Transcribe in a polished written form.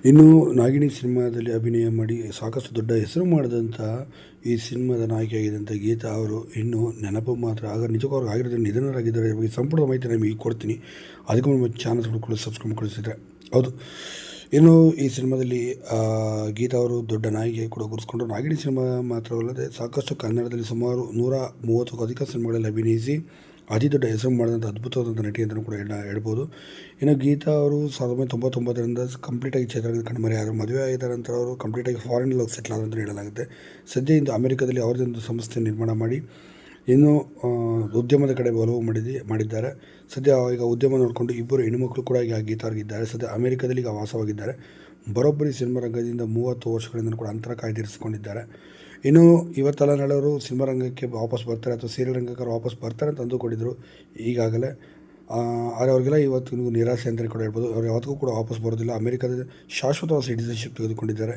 ಇನ್ನು ನಾಗಿಣಿ ಸಿನಿಮಾದಲ್ಲಿ ಅಭಿನಯ ಮಾಡಿ ಸಾಕಷ್ಟು ದೊಡ್ಡ ಹೆಸರು ಮಾಡಿದಂಥ ಈ ಸಿನಿಮಾದ ನಾಯಕಿಯಾಗಿದ್ದಂಥ ಗೀತಾ ಅವರು ಇನ್ನೂ ನೆನಪು ಮಾತ್ರ ಆಗ ನಿಜಕ್ಕೂ ಅವ್ರು ಆಗಿರೋದು ನಿಧನರಾಗಿದ್ದಾರೆ. ಈ ಸಂಪೂರ್ಣ ಮಾಹಿತಿ ನಾನು ಈಗ ಕೊಡ್ತೀನಿ. ಅದಕ್ಕೂ ನಮ್ಮ ಚಾನಲ್ ಕೂಡ ಸಬ್ಸ್ಕ್ರೈಬ್ ಕಳಿಸಿದ್ರೆ ಹೌದು. ಇನ್ನು ಈ ಸಿನಿಮಾದಲ್ಲಿ ಗೀತಾ ಅವರು ದೊಡ್ಡ ನಾಯಕಿಯಾಗಿ ಕೂಡ ಗುರುಸ್ಕೊಂಡ್ರು. ನಾಗಿಣಿ ಸಿನಿಮಾ ಮಾತ್ರವಲ್ಲದೆ ಸಾಕಷ್ಟು ಕನ್ನಡದಲ್ಲಿ ಸುಮಾರು 130ಕ್ಕೂ ಅಧಿಕ ಸಿನಿಮಾಗಳಲ್ಲಿ ಅಭಿನಯಿಸಿ ಅತಿ ದೊಡ್ಡ ಹೆಸರು ಮಾಡಿದಂಥ ಅದ್ಭುತವಾದಂಥ ನಟಿ ಅಂತಲೂ ಕೂಡ ಹೇಳ್ಬೋದು. ಇನ್ನು ಗೀತಾ ಅವರು 1999ರಿಂದ ಕಂಪ್ಲೀಟಾಗಿ ಚಿತ್ರರಂಗದ ಕಣ್ಮರೆ ಆದರು. ಮದುವೆ ಆಗಿದ ನಂತರ ಅವರು ಕಂಪ್ಲೀಟಾಗಿ ಫಾರಿನಲ್ಲಿ ಹೋಗಿ ಸೆಟ್ಲ್ ಆದರು ಅಂತ ಹೇಳಲಾಗುತ್ತೆ. ಸದ್ಯ ಇಂದು ಅಮೆರಿಕದಲ್ಲಿ ಅವರದೇ ಒಂದು ಸಂಸ್ಥೆ ನಿರ್ಮಾಣ ಮಾಡಿ ಇನ್ನು ಉದ್ಯಮದ ಕಡೆ ಒಲವು ಮಾಡಿದ್ದಾರೆ. ಸದ್ಯ ಈಗ ಉದ್ಯಮ ನೋಡಿಕೊಂಡು ಇಬ್ಬರು ಹೆಣ್ಣುಮಕ್ಕಳು ಕೂಡ ಈಗ ಗೀತಾ ಅವ್ರಿಗಿದ್ದಾರೆ. ಸದ್ಯ ಅಮೆರಿಕದಲ್ಲಿ ಈಗ ವಾಸವಾಗಿದ್ದಾರೆ. ಬರೋಬ್ಬರಿ ಸಿನಿಮಾ ರಂಗದಿಂದ 30 ವರ್ಷಗಳಿಂದ ಕೂಡ ಅಂತರ ಕಾಯ್ದಿರಿಸಿಕೊಂಡಿದ್ದಾರೆ. ಇನ್ನು ಇವತ್ತೆಲ್ಲ ನಾಳೆಯವರು ಸಿನಿಮಾ ರಂಗಕ್ಕೆ ವಾಪಸ್ ಬರ್ತಾರೆ ಅಥವಾ ಸೀರಿಯಲ್ ರಂಗಕ್ಕೆ ವಾಪಸ್ ಬರ್ತಾರೆ ಅಂತ ಅಂದುಕೊಂಡಿದ್ದರು ಈಗಾಗಲೇ. ಆದರೆ ಅವ್ರಿಗೆಲ್ಲ ಇವತ್ತು ನಿರಾಸೆ ಅಂತಲೇ ಕೂಡ ಹೇಳ್ಬೋದು. ಅವ್ರು ಯಾವತ್ತಿಗೂ ಕೂಡ ವಾಪಸ್ ಬರೋದಿಲ್ಲ. ಅಮೆರಿಕದ ಶಾಶ್ವತವಾದ ಸಿಟಿಸನ್ಶಿಪ್ ತೆಗೆದುಕೊಂಡಿದ್ದಾರೆ.